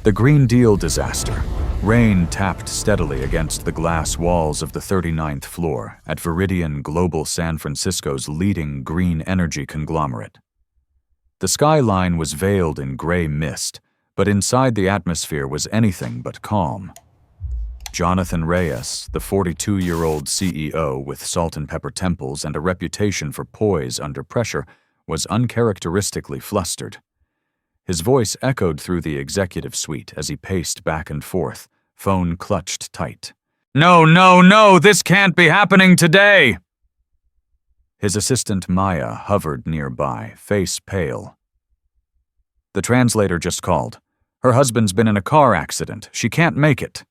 The Green Deal disaster. Rain tapped steadily against the glass walls of the 39th floor at Viridian Global San Francisco's leading green energy conglomerate. The skyline was veiled in gray mist, but inside the atmosphere was anything but calm. Jonathan Reyes, the 42-year-old CEO with salt and pepper temples and a reputation for poise under pressure, was uncharacteristically flustered. His voice echoed through the executive suite as he paced back and forth, phone clutched tight. "No, no, no! This can't be happening today!" His assistant Maya hovered nearby, face pale. "The translator just called. Her husband's been in a car accident. She can't make it."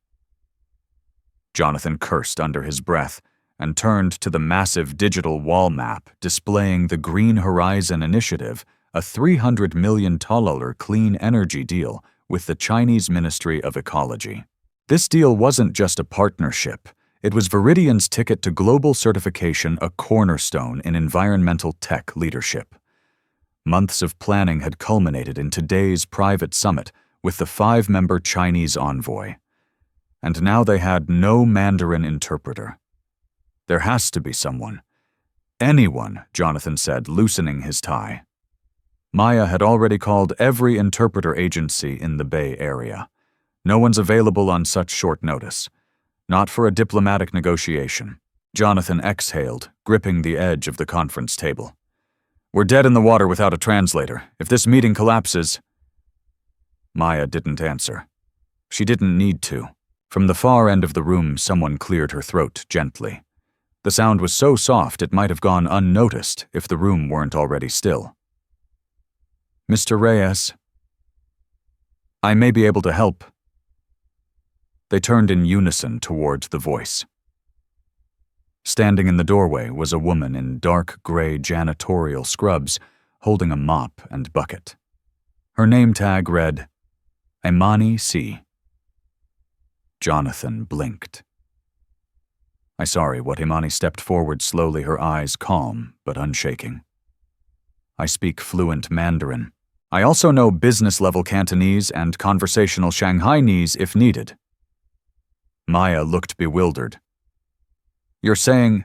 Jonathan cursed under his breath and turned to the massive digital wall map displaying the Green Horizon Initiative, a $300 million clean energy deal with the Chinese Ministry of Ecology. This deal wasn't just a partnership. It was Viridian's ticket to global certification, a cornerstone in environmental tech leadership. Months of planning had culminated in today's private summit with the 5-member Chinese envoy. And now they had no Mandarin interpreter. "There has to be someone. Anyone," Jonathan said, loosening his tie. Maya had already called every interpreter agency in the Bay Area. No one's available on such short notice. Not for a diplomatic negotiation. Jonathan exhaled, gripping the edge of the conference table. "We're dead in the water without a translator. If this meeting collapses—" Maya didn't answer. She didn't need to. From the far end of the room, someone cleared her throat gently. The sound was so soft it might have gone unnoticed if the room weren't already still. "Mr. Reyes, I may be able to help." They turned in unison towards the voice. Standing in the doorway was a woman in dark gray janitorial scrubs, holding a mop and bucket. Her name tag read, Imani C. Jonathan blinked. "I'm sorry," Imani stepped forward slowly, her eyes calm but unshaking. "I speak fluent Mandarin. I also know business-level Cantonese and conversational Shanghainese if needed." Maya looked bewildered. "You're saying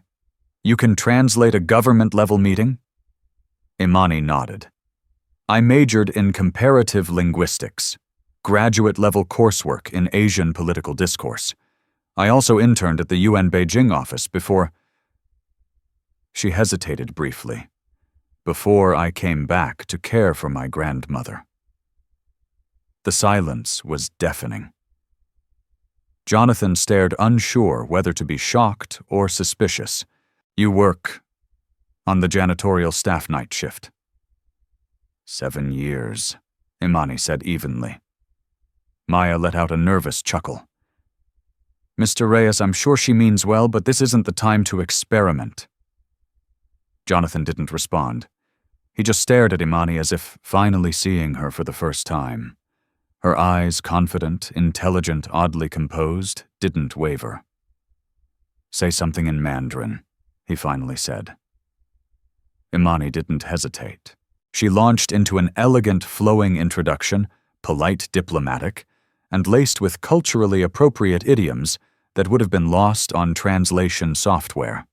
you can translate a government-level meeting?" Imani nodded. "I majored in comparative linguistics, graduate-level coursework in Asian political discourse. I also interned at the UN Beijing office before—" She hesitated briefly. "Before I came back to care for my grandmother." The silence was deafening. Jonathan stared, unsure whether to be shocked or suspicious. "You work on the janitorial staff night shift." 7 years, Imani said evenly. Maya let out a nervous chuckle. "Mr. Reyes, I'm sure she means well, but this isn't the time to experiment." Jonathan didn't respond. He just stared at Imani as if finally seeing her for the first time. Her eyes, confident, intelligent, oddly composed, didn't waver. "Say something in Mandarin," he finally said. Imani didn't hesitate. She launched into an elegant, flowing introduction, polite, diplomatic, and laced with culturally appropriate idioms that would have been lost on translation software.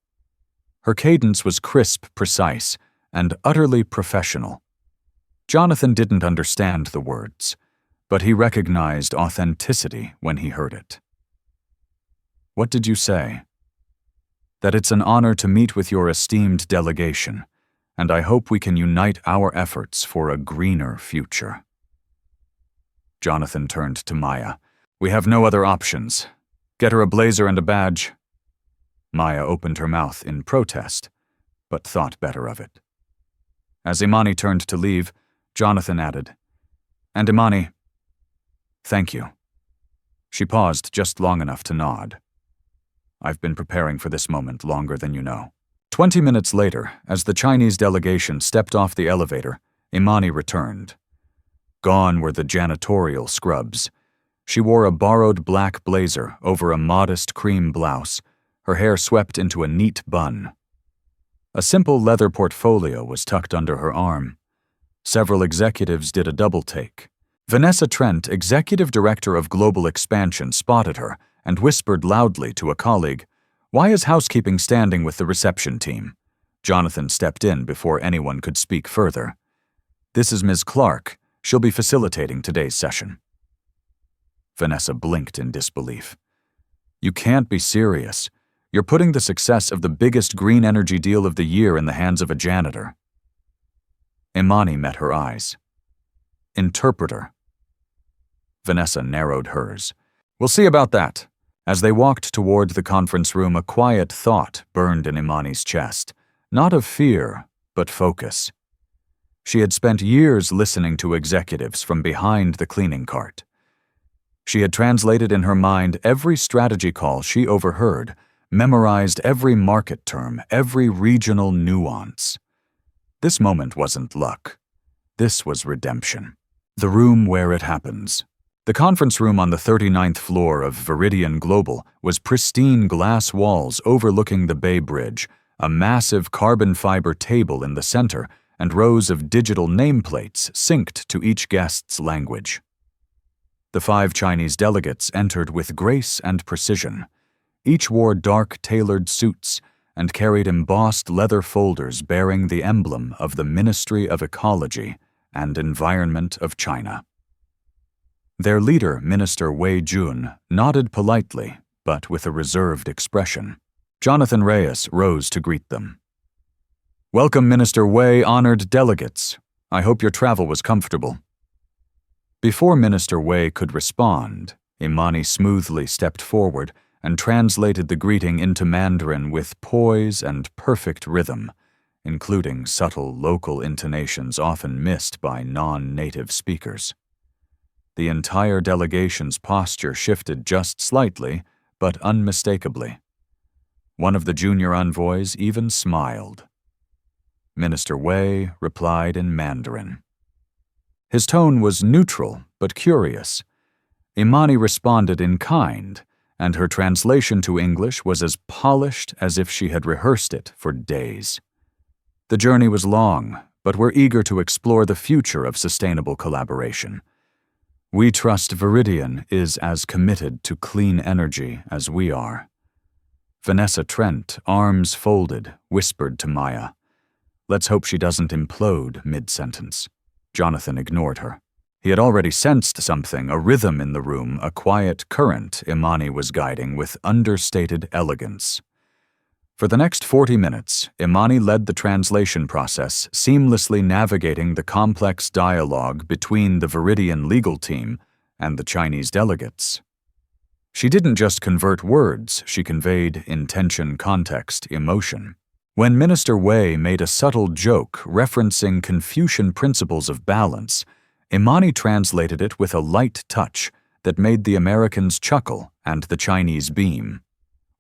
Her cadence was crisp, precise, and utterly professional. Jonathan didn't understand the words, but he recognized authenticity when he heard it. "What did you say?" "That it's an honor to meet with your esteemed delegation, and I hope we can unite our efforts for a greener future." Jonathan turned to Maya. "We have no other options. Get her a blazer and a badge." Maya opened her mouth in protest, but thought better of it. As Imani turned to leave, Jonathan added, "And Imani, thank you." She paused just long enough to nod. "I've been preparing for this moment longer than you know." 20 minutes later, as the Chinese delegation stepped off the elevator, Imani returned. Gone were the janitorial scrubs. She wore a borrowed black blazer over a modest cream blouse, her hair swept into a neat bun. A simple leather portfolio was tucked under her arm. Several executives did a double take. Vanessa Trent, Executive Director of Global Expansion, spotted her and whispered loudly to a colleague, "Why is housekeeping standing with the reception team?" Jonathan stepped in before anyone could speak further. "This is Ms. Clarke. She'll be facilitating today's session." Vanessa blinked in disbelief. "You can't be serious. You're putting the success of the biggest green energy deal of the year in the hands of a janitor." Imani met her eyes. "Interpreter." Vanessa narrowed hers. "We'll see about that." As they walked toward the conference room, a quiet thought burned in Imani's chest, not of fear, but focus. She had spent years listening to executives from behind the cleaning cart. She had translated in her mind every strategy call she overheard, memorized every market term, every regional nuance. This moment wasn't luck. This was redemption. The room where it happens. The conference room on the 39th floor of Viridian Global was pristine glass walls overlooking the Bay Bridge, a massive carbon fiber table in the center, and rows of digital nameplates synced to each guest's language. The 5 Chinese delegates entered with grace and precision. Each wore dark, tailored suits and carried embossed leather folders bearing the emblem of the Ministry of Ecology and Environment of China. Their leader, Minister Wei Jun, nodded politely, but with a reserved expression. Jonathan Reyes rose to greet them. "Welcome, Minister Wei, honored delegates. I hope your travel was comfortable." Before Minister Wei could respond, Imani smoothly stepped forward and translated the greeting into Mandarin with poise and perfect rhythm, including subtle local intonations often missed by non-native speakers. The entire delegation's posture shifted just slightly, but unmistakably. One of the junior envoys even smiled. Minister Wei replied in Mandarin. His tone was neutral but curious. Imani responded in kind, and her translation to English was as polished as if she had rehearsed it for days. The journey was long, but we're eager to explore the future of sustainable collaboration. We trust Viridian is as committed to clean energy as we are. Vanessa Trent, arms folded, whispered to Maya, "Let's hope she doesn't implode mid-sentence." Jonathan ignored her. He had already sensed something, a rhythm in the room, a quiet current Imani was guiding with understated elegance. For the next 40 minutes, Imani led the translation process, seamlessly navigating the complex dialogue between the Viridian legal team and the Chinese delegates. She didn't just convert words, she conveyed intention, context, emotion. When Minister Wei made a subtle joke referencing Confucian principles of balance, Imani translated it with a light touch that made the Americans chuckle and the Chinese beam.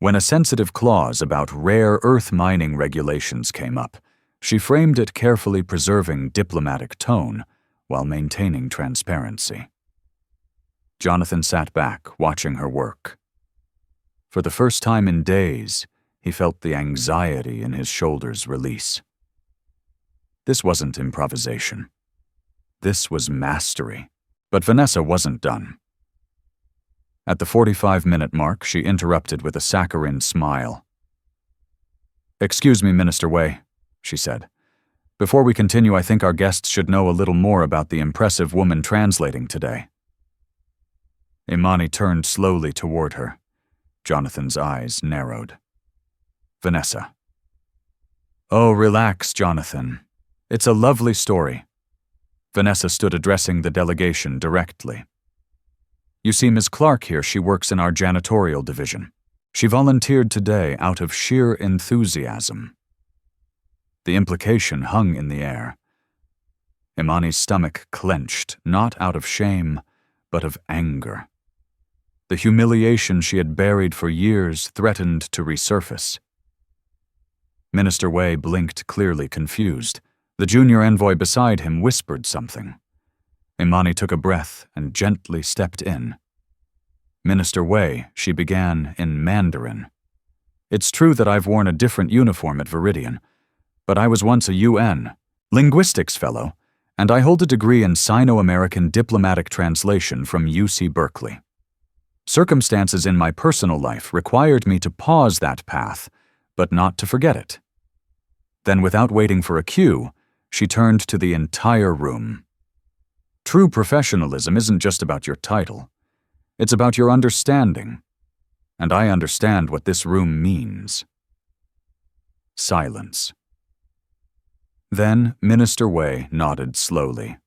When a sensitive clause about rare earth mining regulations came up, she framed it carefully preserving diplomatic tone while maintaining transparency. Jonathan sat back, watching her work. For the first time in days, he felt the anxiety in his shoulders release. This wasn't improvisation. This was mastery. But Vanessa wasn't done. At the 45-minute mark, she interrupted with a saccharine smile. "Excuse me, Minister Wei," she said. "Before we continue, I think our guests should know a little more about the impressive woman translating today." Imani turned slowly toward her. Jonathan's eyes narrowed. "Vanessa." "Oh, relax, Jonathan. It's a lovely story." Vanessa stood addressing the delegation directly. "You see Ms. Clarke here, she works in our janitorial division. She volunteered today out of sheer enthusiasm." The implication hung in the air. Imani's stomach clenched, not out of shame, but of anger. The humiliation she had buried for years threatened to resurface. Minister Wei blinked, clearly confused. The junior envoy beside him whispered something. Imani took a breath and gently stepped in. "Minister Wei," she began in Mandarin. "It's true that I've worn a different uniform at Viridian, but I was once a UN linguistics fellow, And I hold a degree in Sino-American Diplomatic Translation from UC Berkeley. Circumstances in my personal life required me to pause that path, but not to forget it. Then, without waiting for a cue, she turned to the entire room. True professionalism isn't just about your title. It's about your understanding. And I understand what this room means. Silence. Then Minister Wei nodded slowly.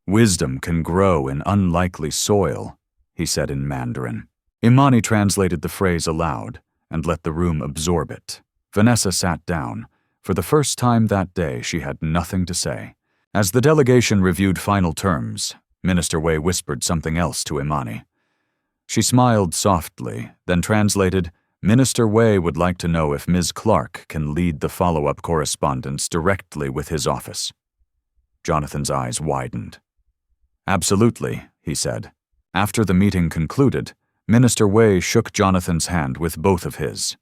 "Wisdom can grow in unlikely soil," he said in Mandarin. Imani translated the phrase aloud and let the room absorb it. Vanessa sat down. For the first time that day, she had nothing to say. As the delegation reviewed final terms, Minister Wei whispered something else to Imani. She smiled softly, then translated, "Minister Wei would like to know if Ms. Clarke can lead the follow-up correspondence directly with his office." Jonathan's eyes widened. "Absolutely," he said. After the meeting concluded, Minister Wei shook Jonathan's hand with both of his.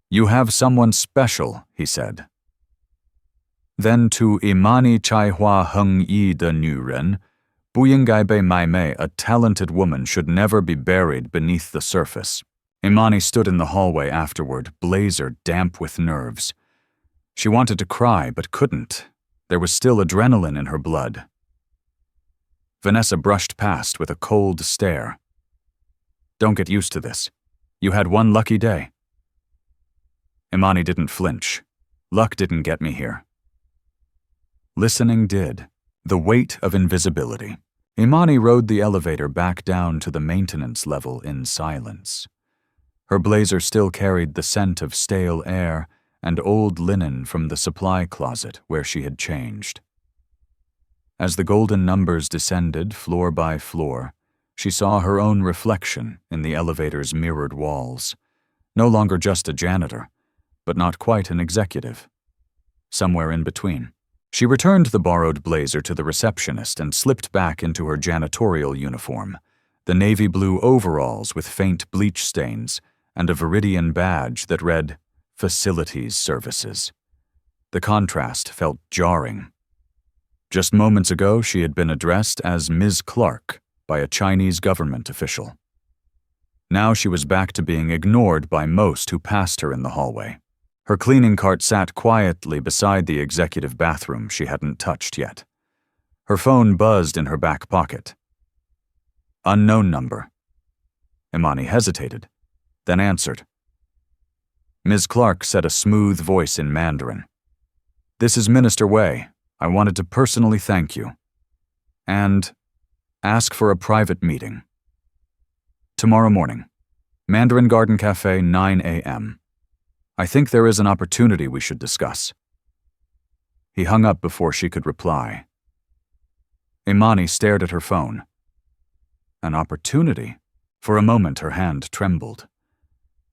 "You have someone special," he said. Then to Imani Chai Hua Heng Yi de Nu Ren, Bu Yinggai Bei Mai Mei, a talented woman should never be buried beneath the surface. Imani stood in the hallway afterward, blazer damp with nerves. She wanted to cry, but couldn't. There was still adrenaline in her blood. Vanessa brushed past with a cold stare. "Don't get used to this. You had one lucky day." Imani didn't flinch. Luck didn't get me here. Listening did. The weight of invisibility. Imani rode the elevator back down to the maintenance level in silence. Her blazer still carried the scent of stale air and old linen from the supply closet where she had changed. As the golden numbers descended floor by floor, she saw her own reflection in the elevator's mirrored walls. No longer just a janitor, but not quite an executive. Somewhere in between. She returned the borrowed blazer to the receptionist and slipped back into her janitorial uniform, the navy blue overalls with faint bleach stains and a Viridian badge that read, "Facilities Services." The contrast felt jarring. Just moments ago, she had been addressed as Ms. Clarke by a Chinese government official. Now she was back to being ignored by most who passed her in the hallway. Her cleaning cart sat quietly beside the executive bathroom she hadn't touched yet. Her phone buzzed in her back pocket. Unknown number. Imani hesitated, then answered. Ms. Clarke said a smooth voice in Mandarin. "This is Minister Wei. I wanted to personally thank you. And ask for a private meeting. Tomorrow morning. Mandarin Garden Cafe, 9 a.m. I think there is an opportunity we should discuss." He hung up before she could reply. Imani stared at her phone. An opportunity? For a moment her hand trembled.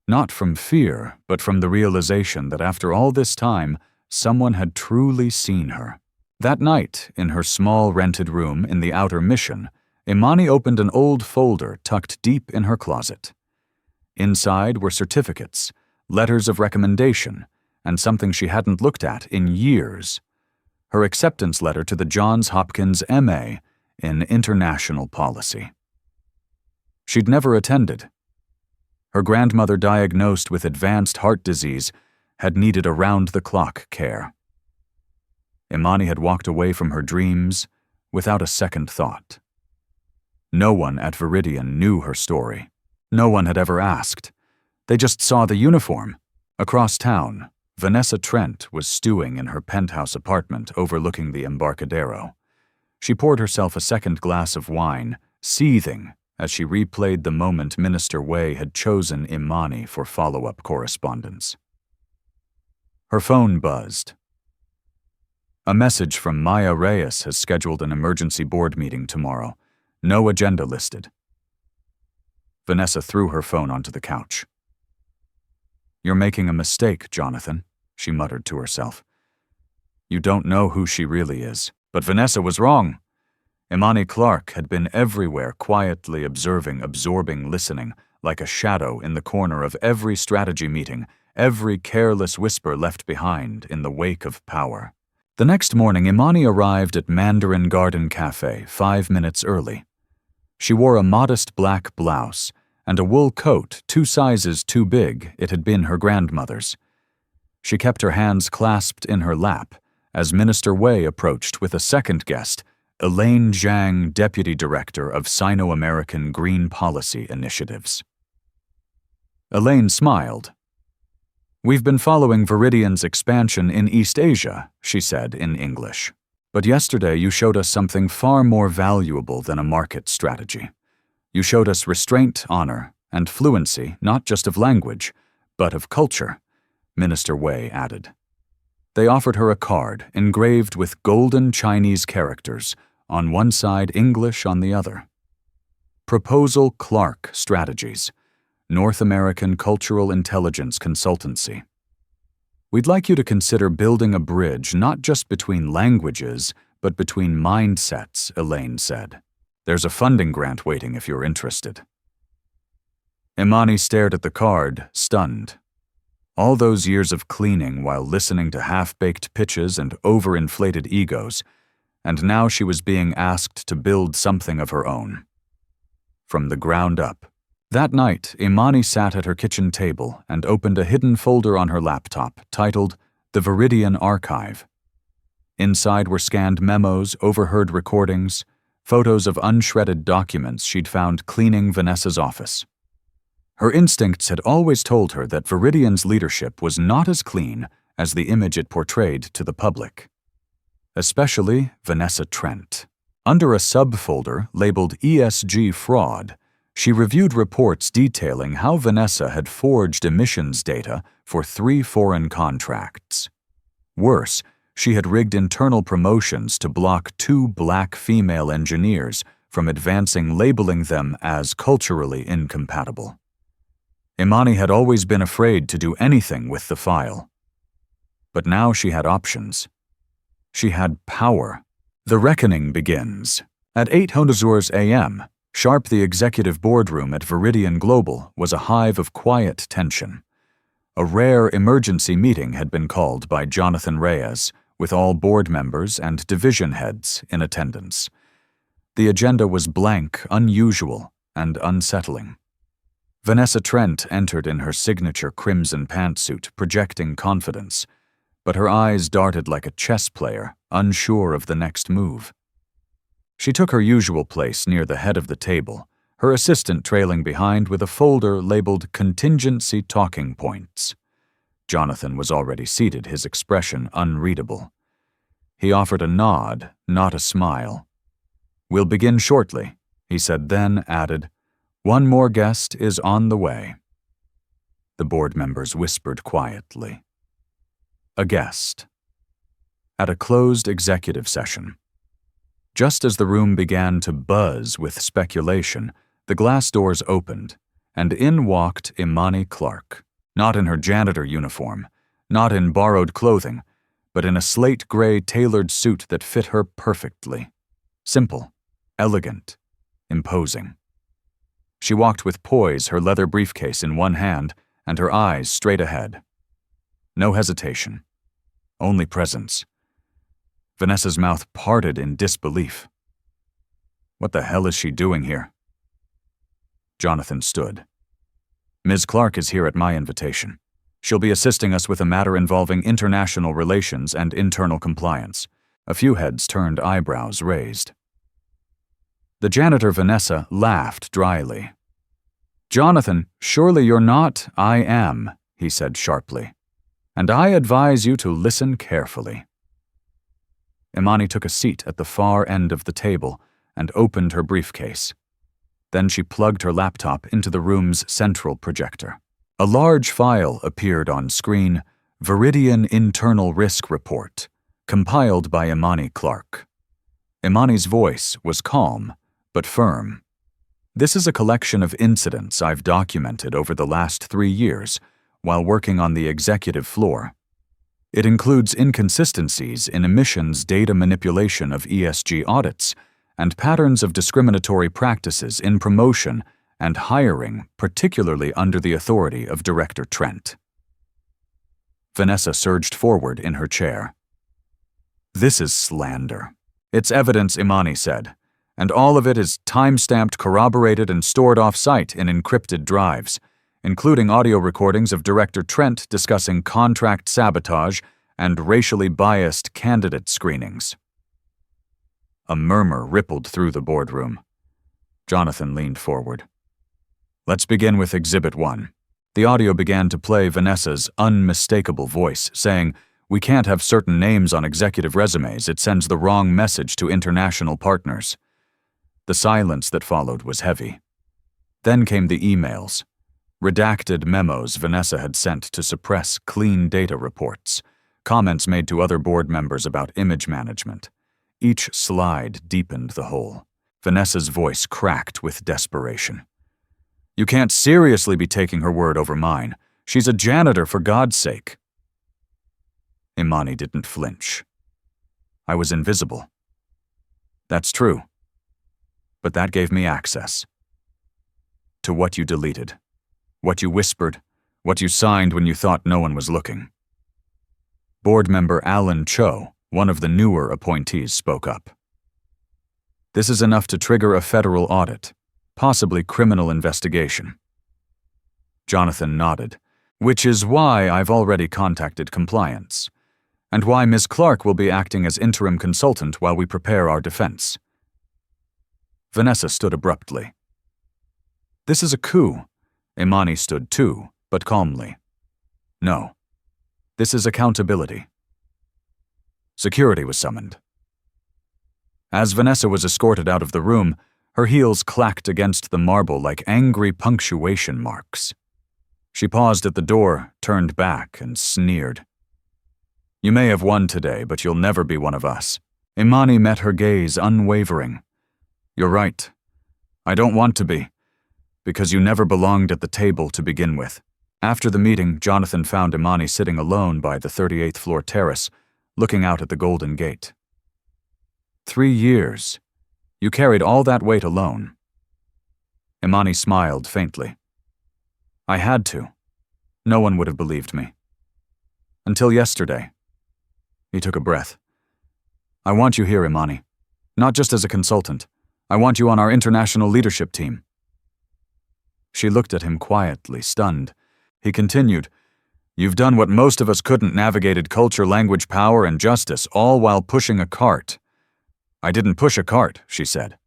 Not from fear, but from the realization that after all this time, someone had truly seen her. That night, in her small rented room in the outer mission, Imani opened an old folder tucked deep in her closet. Inside were certificates, letters of recommendation, and something she hadn't looked at in years. Her acceptance letter to the Johns Hopkins M.A. in International Policy. She'd never attended. Her grandmother, diagnosed with advanced heart disease, had needed around-the-clock care. Imani had walked away from her dreams without a second thought. No one at Viridian knew her story. No one had ever asked. They just saw the uniform. Across town, Vanessa Trent was stewing in her penthouse apartment overlooking the Embarcadero. She poured herself a second glass of wine, seething as she replayed the moment Minister Wei had chosen Imani for follow-up correspondence. Her phone buzzed. A message from Maya Reyes has scheduled an emergency board meeting tomorrow. No agenda listed. Vanessa threw her phone onto the couch. "You're making a mistake, Jonathan," she muttered to herself. "You don't know who she really is." But Vanessa was wrong. Imani Clarke had been everywhere, quietly observing, absorbing, listening, like a shadow in the corner of every strategy meeting, every careless whisper left behind in the wake of power. The next morning, Imani arrived at Mandarin Garden Cafe 5 minutes early. She wore a modest black blouse and a wool coat 2 sizes too big it had been her grandmother's. She kept her hands clasped in her lap as Minister Wei approached with a second guest, Elaine Zhang, Deputy Director of Sino-American Green Policy Initiatives. Elaine smiled. "We've been following Viridian's expansion in East Asia," she said in English. "But yesterday you showed us something far more valuable than a market strategy. You showed us restraint, honor, and fluency, not just of language, but of culture," Minister Wei added. They offered her a card engraved with golden Chinese characters, on one side English on the other. Proposal Clarke Strategies, North American Cultural Intelligence Consultancy. "We'd like you to consider building a bridge not just between languages, but between mindsets," Elaine said. "There's a funding grant waiting if you're interested." Imani stared at the card, stunned. All those years of cleaning while listening to half-baked pitches and overinflated egos, and now she was being asked to build something of her own. From the ground up. That night, Imani sat at her kitchen table and opened a hidden folder on her laptop titled The Viridian Archive. Inside were scanned memos, overheard recordings, photos of unshredded documents she'd found cleaning Vanessa's office. Her instincts had always told her that Viridian's leadership was not as clean as the image it portrayed to the public. Especially Vanessa Trent. Under a subfolder labeled ESG Fraud, she reviewed reports detailing how Vanessa had forged emissions data for 3 foreign contracts. Worse, she had rigged internal promotions to block 2 black female engineers from advancing, labeling them as culturally incompatible. Imani had always been afraid to do anything with the file. But now she had options. She had power. The reckoning begins. At 8:00 a.m., sharp the executive boardroom at Viridian Global was a hive of quiet tension. A rare emergency meeting had been called by Jonathan Reyes, with all board members and division heads in attendance. The agenda was blank, unusual, and unsettling. Vanessa Trent entered in her signature crimson pantsuit, projecting confidence, but her eyes darted like a chess player, unsure of the next move. She took her usual place near the head of the table, her assistant trailing behind with a folder labeled Contingency Talking Points. Jonathan was already seated, his expression unreadable. He offered a nod, not a smile. "We'll begin shortly," he said, then added, "One more guest is on the way." The board members whispered quietly. A guest. At a closed executive session. Just as the room began to buzz with speculation, the glass doors opened, and in walked Imani Clarke, not in her janitor uniform, not in borrowed clothing, but in a slate-gray tailored suit that fit her perfectly. Simple, elegant, imposing. She walked with poise, her leather briefcase in one hand and her eyes straight ahead. No hesitation. Only presence. Vanessa's mouth parted in disbelief. What the hell is she doing here? Jonathan stood. "Ms. Clarke is here at my invitation. She'll be assisting us with a matter involving international relations and internal compliance." A few heads turned, eyebrows raised. The janitor Vanessa laughed dryly. "Jonathan, surely you're not—" "I am," he said sharply. "And I advise you to listen carefully." Imani took a seat at the far end of the table and opened her briefcase. Then she plugged her laptop into the room's central projector. A large file appeared on screen, Viridian Internal Risk Report, compiled by Imani Clarke. Imani's voice was calm, but firm. "This is a collection of incidents I've documented over the last 3 years while working on the executive floor. It includes inconsistencies in emissions data manipulation of ESG audits and patterns of discriminatory practices in promotion and hiring, particularly under the authority of Director Trent." Vanessa surged forward in her chair. This is slander. It's evidence, Imani said, and all of it is time-stamped, corroborated, and stored off-site in encrypted drives, including audio recordings of Director Trent discussing contract sabotage and racially biased candidate screenings. A murmur rippled through the boardroom. Jonathan leaned forward. Let's begin with Exhibit 1. The audio began to play Vanessa's unmistakable voice, saying, "We can't have certain names on executive resumes. It sends the wrong message to international partners." The silence that followed was heavy. Then came the emails. Redacted memos Vanessa had sent to suppress clean data reports, comments made to other board members about image management. Each slide deepened the hole. Vanessa's voice cracked with desperation. "You can't seriously be taking her word over mine. She's a janitor, for God's sake." Imani didn't flinch. "I was invisible." "That's true. But that gave me access. To what you deleted, what you whispered, what you signed when you thought no one was looking." Board member Alan Cho, one of the newer appointees, spoke up. "This is enough to trigger a federal audit, possibly criminal investigation." Jonathan nodded, "Which is why I've already contacted compliance, and why Ms. Clarke will be acting as interim consultant while we prepare our defense." Vanessa stood abruptly. "This is a coup." Imani stood too, but calmly. "No. This is accountability." Security was summoned. As Vanessa was escorted out of the room, her heels clacked against the marble like angry punctuation marks. She paused at the door, turned back, and sneered. "You may have won today, but you'll never be one of us." Imani met her gaze unwavering. "You're right. I don't want to be, because you never belonged at the table to begin with." After the meeting, Jonathan found Imani sitting alone by the 38th floor terrace, looking out at the Golden Gate. 3 years. You carried all that weight alone." Imani smiled faintly. "I had to. No one would have believed me. Until yesterday." He took a breath. "I want you here, Imani. Not just as a consultant. I want you on our international leadership team." She looked at him quietly, stunned. He continued, "You've done what most of us couldn't, navigated culture, language, power, and justice, all while pushing a cart." "I didn't push a cart," she said.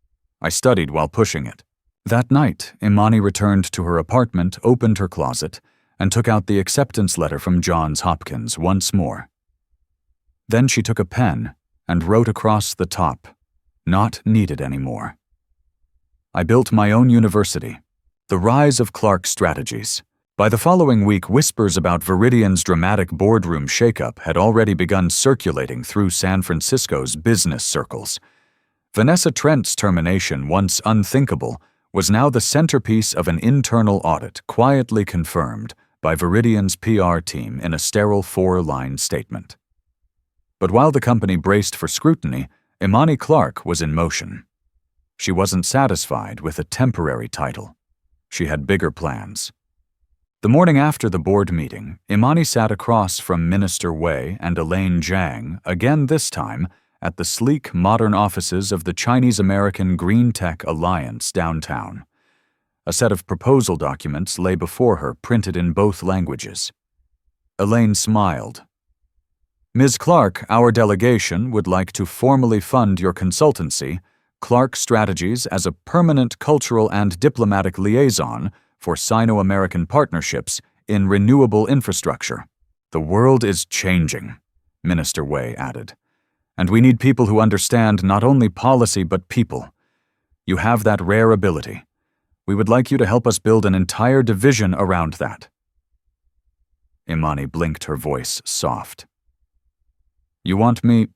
"I studied while pushing it." That night, Imani returned to her apartment, opened her closet, and took out the acceptance letter from Johns Hopkins once more. Then she took a pen and wrote across the top, "Not needed anymore." "I built my own university. The rise of Clarke strategies." By the following week, whispers about Viridian's dramatic boardroom shakeup had already begun circulating through San Francisco's business circles. Vanessa Trent's termination, once unthinkable, was now the centerpiece of an internal audit quietly confirmed by Viridian's PR team in a sterile 4-line statement. But while the company braced for scrutiny, Imani Clarke was in motion. She wasn't satisfied with a temporary title. She had bigger plans. The morning after the board meeting, Imani sat across from Minister Wei and Elaine Zhang, again this time, at the sleek, modern offices of the Chinese-American Green Tech Alliance downtown. A set of proposal documents lay before her, printed in both languages. Elaine smiled. "Ms. Clarke, our delegation would like to formally fund your consultancy, Clarke Strategies, as a permanent cultural and diplomatic liaison for Sino-American partnerships in renewable infrastructure." "The world is changing," Minister Wei added, "and we need people who understand not only policy but people. You have that rare ability. We would like you to help us build an entire division around that." Imani blinked, her voice soft. "You want me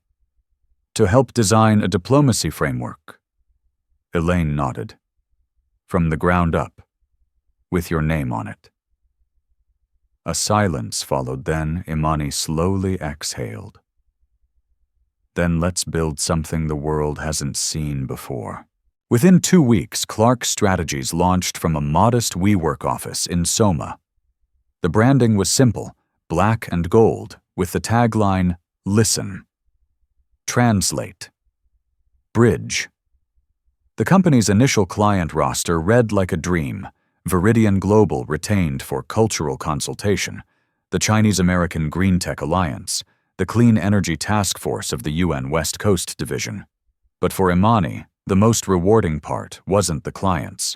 to help design a diplomacy framework?" Elaine nodded. "From the ground up, with your name on it." A silence followed, then Imani slowly exhaled. "Then let's build something the world hasn't seen before." Within 2 weeks, Clarke Strategies launched from a modest WeWork office in Soma. The branding was simple, black and gold, with the tagline, "Listen." Translate. Bridge. The company's initial client roster read like a dream. Viridian Global retained for cultural consultation, the Chinese-American Green Tech Alliance, the Clean Energy Task Force of the UN West Coast Division. But for Imani, the most rewarding part wasn't the clients.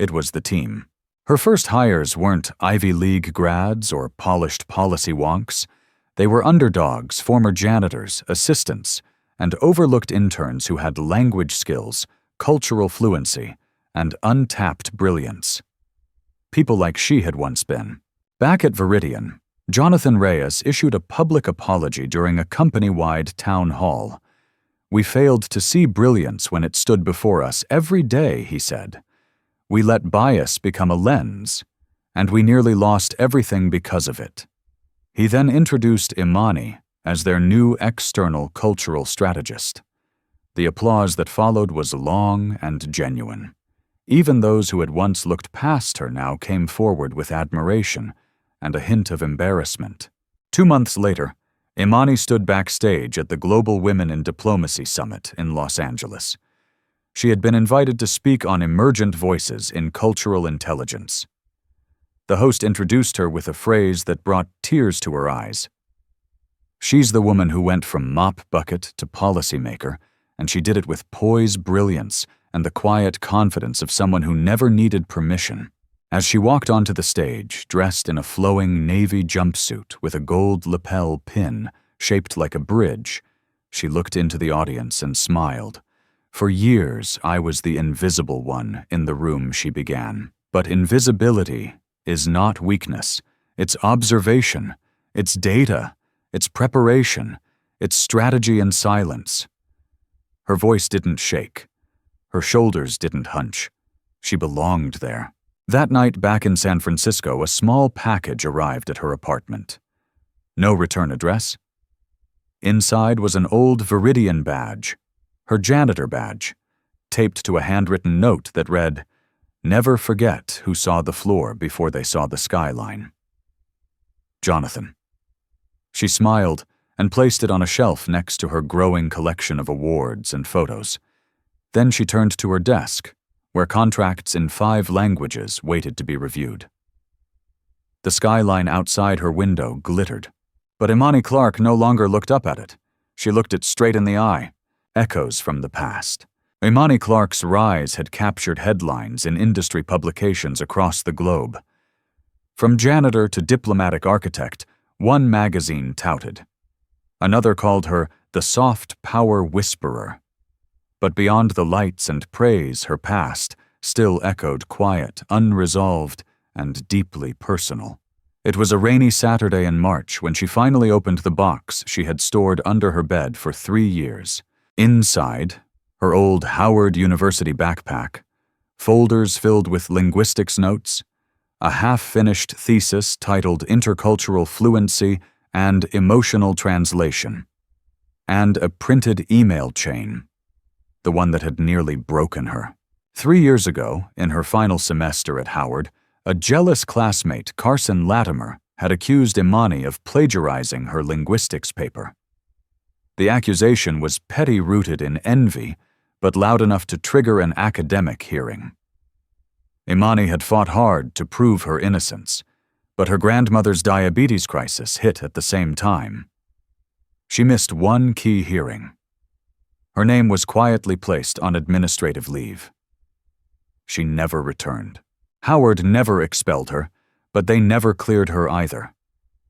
It was the team. Her first hires weren't Ivy League grads or polished policy wonks. They were underdogs, former janitors, assistants, and overlooked interns who had language skills, cultural fluency, and untapped brilliance. People like she had once been. Back at Viridian, Jonathan Reyes issued a public apology during a company-wide town hall. "We failed to see brilliance when it stood before us every day," he said. "We let bias become a lens, and we nearly lost everything because of it." He then introduced Imani as their new external cultural strategist. The applause that followed was long and genuine. Even those who had once looked past her now came forward with admiration and a hint of embarrassment. 2 months later, Imani stood backstage at the Global Women in Diplomacy Summit in Los Angeles. She had been invited to speak on emergent voices in cultural intelligence. The host introduced her with a phrase that brought tears to her eyes. "She's the woman who went from mop bucket to policymaker, and she did it with poise, brilliance, and the quiet confidence of someone who never needed permission." As she walked onto the stage, dressed in a flowing navy jumpsuit with a gold lapel pin shaped like a bridge, she looked into the audience and smiled. "For years, I was the invisible one in the room," she began. "But invisibility is not weakness. It's observation. It's data. It's preparation. It's strategy and silence." Her voice didn't shake. Her shoulders didn't hunch. She belonged there. That night back in San Francisco, a small package arrived at her apartment. No return address. Inside was an old Viridian badge, her janitor badge, taped to a handwritten note that read, "Never forget who saw the floor before they saw the skyline." Jonathan. She smiled and placed it on a shelf next to her growing collection of awards and photos. Then she turned to her desk, where contracts in 5 languages waited to be reviewed. The skyline outside her window glittered, but Imani Clarke no longer looked up at it. She looked it straight in the eye. Echoes from the past. Imani Clarke's rise had captured headlines in industry publications across the globe. From janitor to diplomatic architect, one magazine touted. Another called her the soft power whisperer. But beyond the lights and praise, her past still echoed quiet, unresolved, and deeply personal. It was a rainy Saturday in March when she finally opened the box she had stored under her bed for 3 years. Inside, her old Howard University backpack, folders filled with linguistics notes, a half-finished thesis titled Intercultural Fluency and Emotional Translation, and a printed email chain, the one that had nearly broken her. 3 years ago, in her final semester at Howard, a jealous classmate, Carson Latimer, had accused Imani of plagiarizing her linguistics paper. The accusation was petty-rooted in envy, but loud enough to trigger an academic hearing. Imani had fought hard to prove her innocence, but her grandmother's diabetes crisis hit at the same time. She missed one key hearing. Her name was quietly placed on administrative leave. She never returned. Howard never expelled her, but they never cleared her either.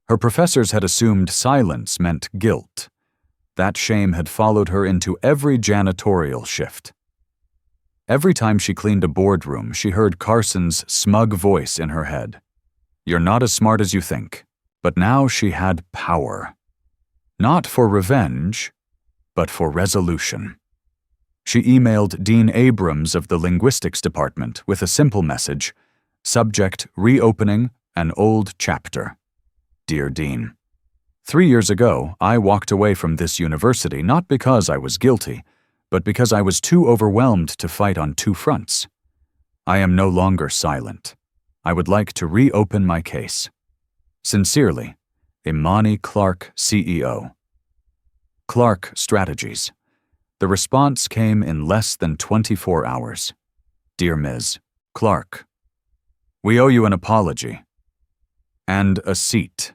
Her professors had assumed silence meant guilt. That shame had followed her into every janitorial shift. Every time she cleaned a boardroom, she heard Carson's smug voice in her head. "You're not as smart as you think." But now she had power. Not for revenge, but for resolution. She emailed Dean Abrams of the linguistics department with a simple message, subject reopening an old chapter. Dear Dean, 3 years ago, I walked away from this university not because I was guilty, but because I was too overwhelmed to fight on 2 fronts. I am no longer silent. I would like to reopen my case. Sincerely, Imani Clarke, CEO. Clarke Strategies. The response came in less than 24 hours. Dear Ms. Clarke, we owe you an apology. And a seat.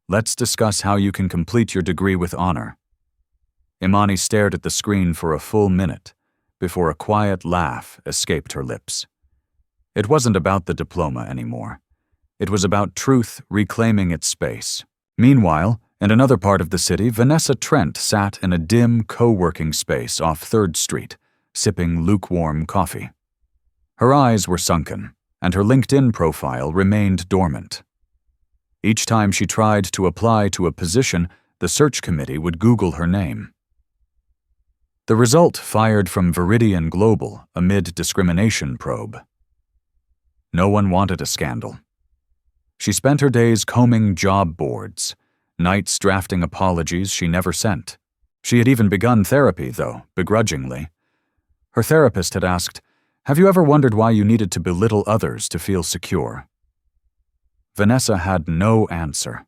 Let's discuss how you can complete your degree with honor. Imani stared at the screen for a full minute before a quiet laugh escaped her lips. It wasn't about the diploma anymore. It was about truth reclaiming its space. Meanwhile, in another part of the city, Vanessa Trent sat in a dim co-working space off 3rd Street, sipping lukewarm coffee. Her eyes were sunken, and her LinkedIn profile remained dormant. Each time she tried to apply to a position, the search committee would Google her name. The result fired from Viridian Global amid discrimination probe. No one wanted a scandal. She spent her days combing job boards, nights drafting apologies she never sent. She had even begun therapy, though, begrudgingly. Her therapist had asked, "Have you ever wondered why you needed to belittle others to feel secure?" Vanessa had no answer.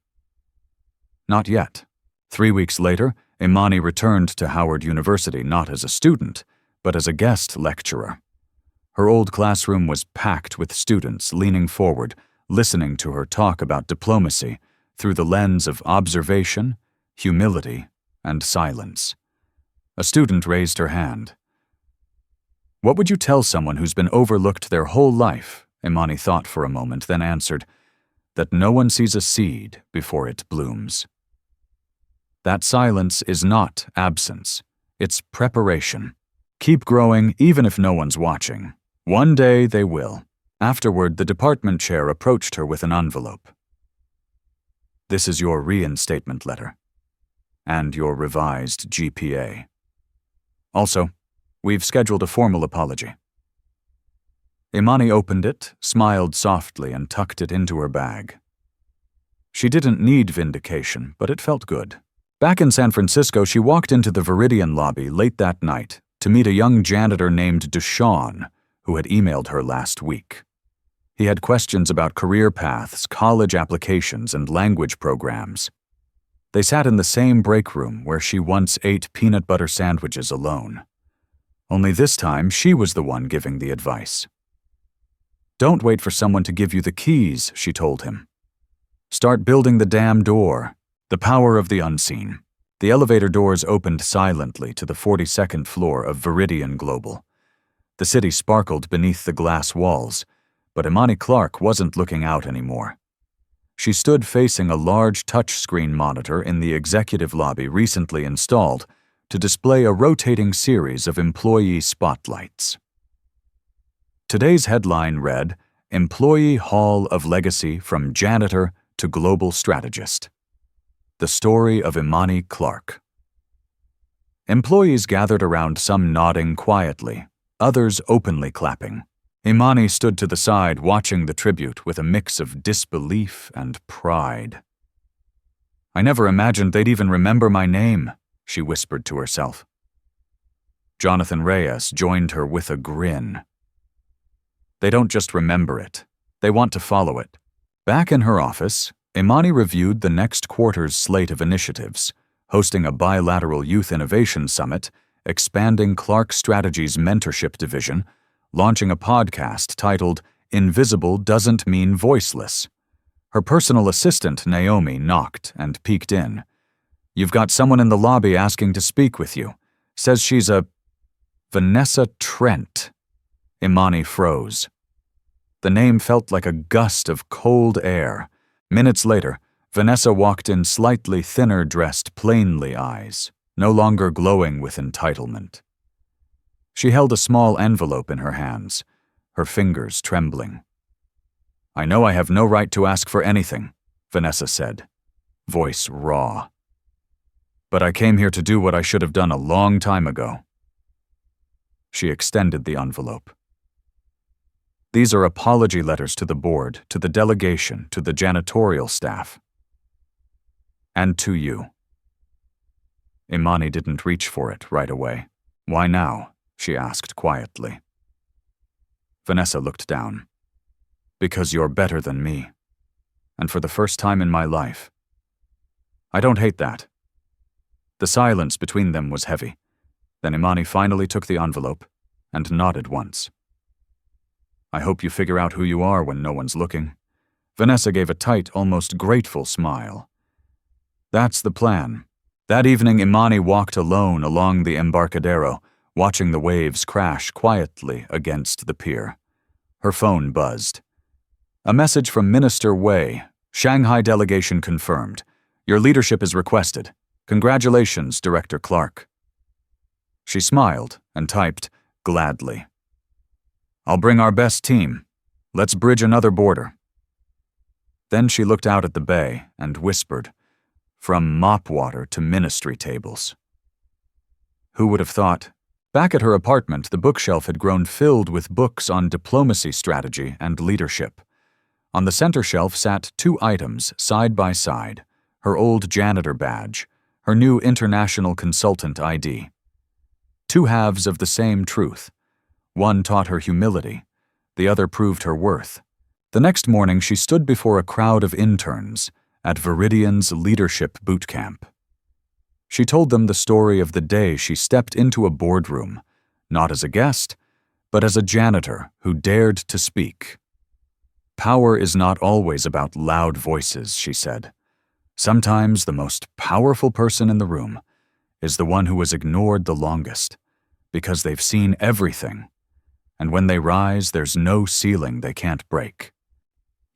Not yet. 3 weeks later, Imani returned to Howard University not as a student, but as a guest lecturer. Her old classroom was packed with students leaning forward, listening to her talk about diplomacy through the lens of observation, humility, and silence. A student raised her hand. "What would you tell someone who's been overlooked their whole life?" Imani thought for a moment, then answered, "That no one sees a seed before it blooms." That silence is not absence. It's preparation. Keep growing even if no one's watching. One day they will. Afterward, the department chair approached her with an envelope. "This is your reinstatement letter. And your revised GPA. Also, we've scheduled a formal apology." Imani opened it, smiled softly, and tucked it into her bag. She didn't need vindication, but it felt good. Back in San Francisco, she walked into the Viridian lobby late that night to meet a young janitor named Deshawn, who had emailed her last week. He had questions about career paths, college applications, and language programs. They sat in the same break room where she once ate peanut butter sandwiches alone. Only this time, she was the one giving the advice. "Don't wait for someone to give you the keys," she told him. "Start building the damn door. The power of the unseen." The elevator doors opened silently to the 42nd floor of Viridian Global. The city sparkled beneath the glass walls, but Imani Clarke wasn't looking out anymore. She stood facing a large touchscreen monitor in the executive lobby recently installed to display a rotating series of employee spotlights. Today's headline read, "Employee Hall of Legacy from Janitor to Global Strategist." The story of Imani Clarke. Employees gathered around, some nodding quietly, others openly clapping. Imani stood to the side watching the tribute with a mix of disbelief and pride. "I never imagined they'd even remember my name," she whispered to herself. Jonathan Reyes joined her with a grin. "They don't just remember it, they want to follow it." Back in her office, Imani reviewed the next quarter's slate of initiatives, hosting a bilateral youth innovation summit, expanding Clarke Strategies' mentorship division, launching a podcast titled "Invisible Doesn't Mean Voiceless." Her personal assistant, Naomi, knocked and peeked in. "You've got someone in the lobby asking to speak with you. Says she's a..." Vanessa Trent. Imani froze. The name felt like a gust of cold air. Minutes later, Vanessa walked in, slightly thinner-dressed, plainly eyes, no longer glowing with entitlement. She held a small envelope in her hands, her fingers trembling. "I know I have no right to ask for anything," Vanessa said, voice raw. "But I came here to do what I should have done a long time ago." She extended the envelope. "These are apology letters to the board, to the delegation, to the janitorial staff. And to you." Imani didn't reach for it right away. "Why now?" she asked quietly. Vanessa looked down. "Because you're better than me. And for the first time in my life. I don't hate that. The silence between them was heavy. Then Imani finally took the envelope and nodded once. "I hope you figure out who you are when no one's looking." Vanessa gave a tight, almost grateful smile. "That's the plan." That evening, Imani walked alone along the Embarcadero, watching the waves crash quietly against the pier. Her phone buzzed. A message from Minister Wei. "Shanghai delegation confirmed. Your leadership is requested. Congratulations, Director Clarke." She smiled and typed, "Gladly. I'll bring our best team. Let's bridge another border." Then she looked out at the bay and whispered, "From mop water to ministry tables." Who would have thought? Back at her apartment, the bookshelf had grown filled with books on diplomacy strategy and leadership. On the center shelf sat two items side by side, her old janitor badge, her new international consultant ID. Two halves of the same truth. One taught her humility, the other proved her worth. The next morning, she stood before a crowd of interns at Viridian's leadership boot camp. She told them the story of the day she stepped into a boardroom, not as a guest, but as a janitor who dared to speak. "Power is not always about loud voices," she said. "Sometimes the most powerful person in the room is the one who was ignored the longest, because they've seen everything, and when they rise, there's no ceiling they can't break."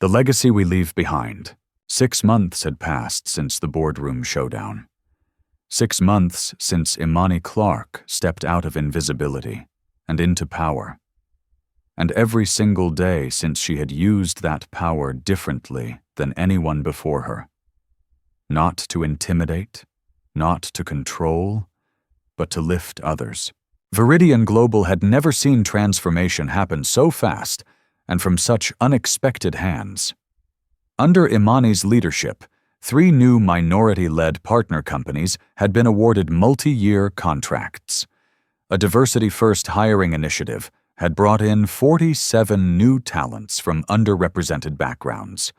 The legacy we leave behind. 6 months had passed since the boardroom showdown. 6 months since Imani Clarke stepped out of invisibility and into power. And every single day since she had used that power differently than anyone before her. Not to intimidate, not to control, but to lift others. Viridian Global had never seen transformation happen so fast and from such unexpected hands. Under Imani's leadership, 3 new minority-led partner companies had been awarded multi-year contracts. A diversity-first hiring initiative had brought in 47 new talents from underrepresented backgrounds,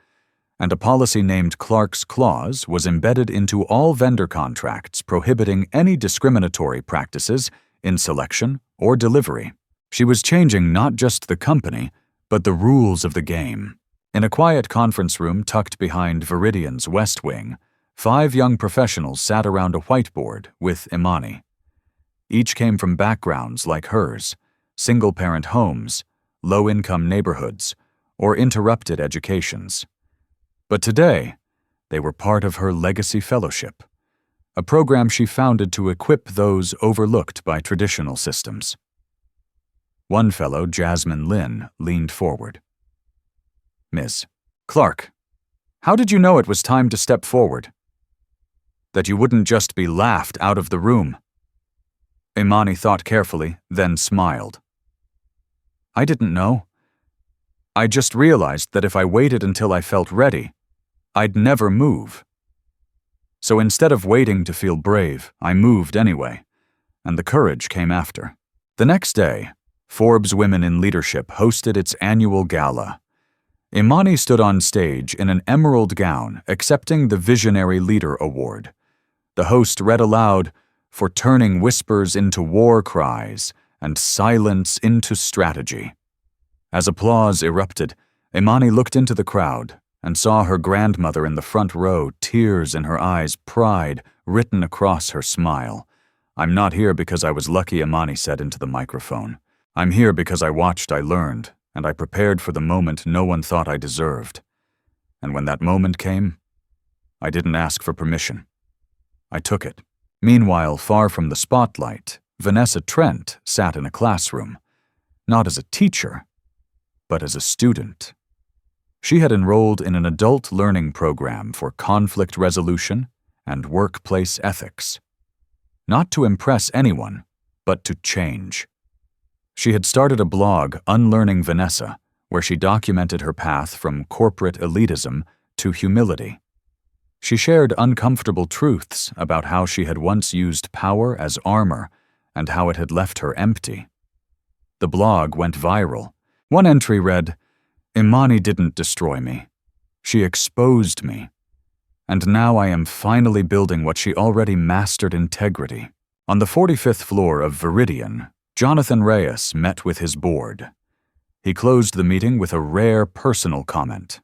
and a policy named Clarke's Clause was embedded into all vendor contracts prohibiting any discriminatory practices in selection or delivery. She was changing not just the company, but the rules of the game. In a quiet conference room tucked behind Viridian's West Wing, 5 young professionals sat around a whiteboard with Imani. Each came from backgrounds like hers, single-parent homes, low-income neighborhoods, or interrupted educations. But today, they were part of her Legacy Fellowship, a program she founded to equip those overlooked by traditional systems. One fellow, Jasmine Lynn, leaned forward. "Ms. Clarke, how did you know it was time to step forward? That you wouldn't just be laughed out of the room?" Imani thought carefully, then smiled. "I didn't know. I just realized that if I waited until I felt ready, I'd never move. So instead of waiting to feel brave, I moved anyway, and the courage came after." The next day, Forbes Women in Leadership hosted its annual gala. Imani stood on stage in an emerald gown, accepting the Visionary Leader Award. The host read aloud, "For turning whispers into war cries and silence into strategy." As applause erupted, Imani looked into the crowd and saw her grandmother in the front row, tears in her eyes, pride written across her smile. "I'm not here because I was lucky," Imani said into the microphone. "I'm here because I watched, I learned, and I prepared for the moment no one thought I deserved. And when that moment came, I didn't ask for permission. I took it." Meanwhile, far from the spotlight, Vanessa Trent sat in a classroom, not as a teacher, but as a student. She had enrolled in an adult learning program for conflict resolution and workplace ethics. Not to impress anyone, but to change. She had started a blog, Unlearning Vanessa, where she documented her path from corporate elitism to humility. She shared uncomfortable truths about how she had once used power as armor and how it had left her empty. The blog went viral. One entry read, "Imani didn't destroy me. She exposed me. And now I am finally building what she already mastered: integrity. On the 45th floor of Viridian, Jonathan Reyes met with his board. He closed the meeting with a rare personal comment.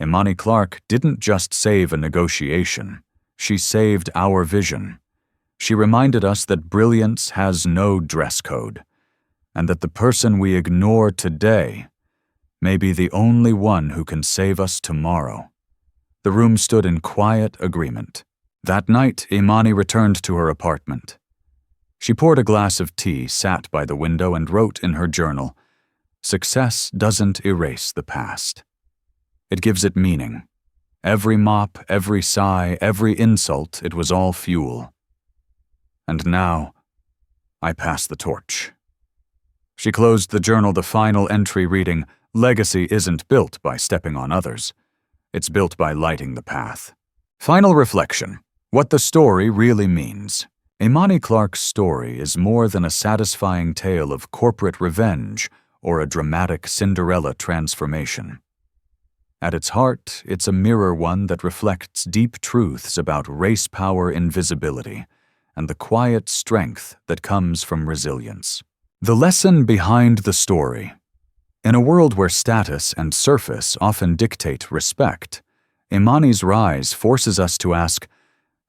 Imani Clarke didn't just save a negotiation, she saved our vision. She reminded us that brilliance has no dress code, and that the person we ignore today may be the only one who can save us tomorrow. The room stood in quiet agreement. That night, Imani returned to her apartment. She poured a glass of tea, sat by the window, and wrote in her journal, "Success doesn't erase the past. It gives it meaning. Every mop, every sigh, every insult, it was all fuel. And now, I pass the torch." She closed the journal, the final entry reading, "Legacy isn't built by stepping on others. It's built by lighting the path." Final reflection: what the story really means. Imani Clarke's story is more than a satisfying tale of corporate revenge or a dramatic Cinderella transformation. At its heart, it's a mirror one that reflects deep truths about race power invisibility and the quiet strength that comes from resilience. The lesson behind the story: in a world where status and surface often dictate respect, Imani's rise forces us to ask,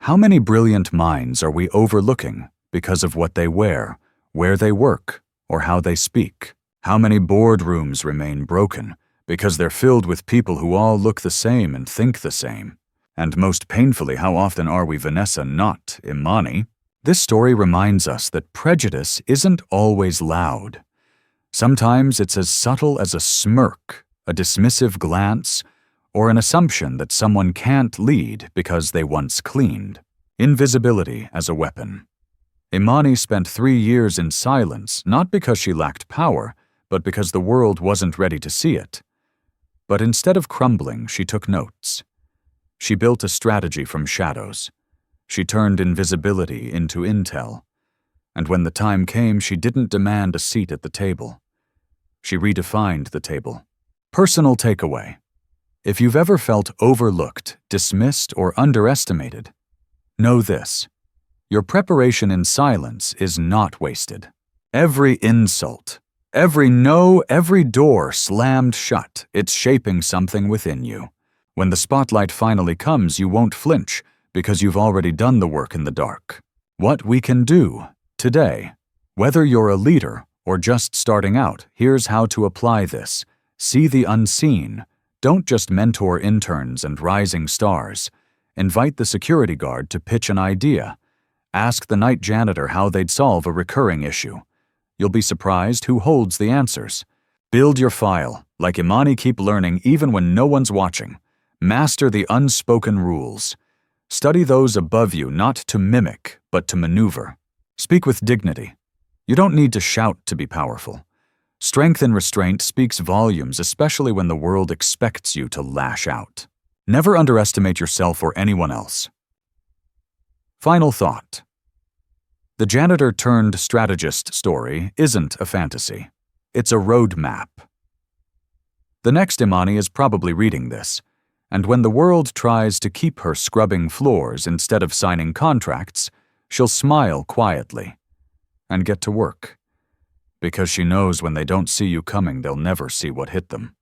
how many brilliant minds are we overlooking because of what they wear, where they work, or how they speak? How many boardrooms remain broken because they're filled with people who all look the same and think the same? And most painfully, how often are we Vanessa, not Imani? This story reminds us that prejudice isn't always loud. Sometimes it's as subtle as a smirk, a dismissive glance, or an assumption that someone can't lead because they once cleaned. Invisibility as a weapon. Imani spent 3 years in silence, not because she lacked power, but because the world wasn't ready to see it. But instead of crumbling, she took notes. She built a strategy from shadows. She turned invisibility into intel. And when the time came, she didn't demand a seat at the table. She redefined the table. Personal takeaway: if you've ever felt overlooked, dismissed, or underestimated, know this: your preparation in silence is not wasted. Every insult, every no, every door slammed shut, it's shaping something within you. When the spotlight finally comes, you won't flinch because you've already done the work in the dark. What we can do today, whether you're a leader or just starting out, here's how to apply this. See the unseen. Don't just mentor interns and rising stars. Invite the security guard to pitch an idea. Ask the night janitor how they'd solve a recurring issue. You'll be surprised who holds the answers. Build your file. Like Imani, keep learning even when no one's watching. Master the unspoken rules. Study those above you, not to mimic, but to maneuver. Speak with dignity. You don't need to shout to be powerful. Strength and restraint speaks volumes, especially when the world expects you to lash out. Never underestimate yourself or anyone else. Final thought. The janitor-turned-strategist story isn't a fantasy. It's a roadmap. The next Imani is probably reading this, and when the world tries to keep her scrubbing floors instead of signing contracts, she'll smile quietly and get to work. Because she knows when they don't see you coming, they'll never see what hit them.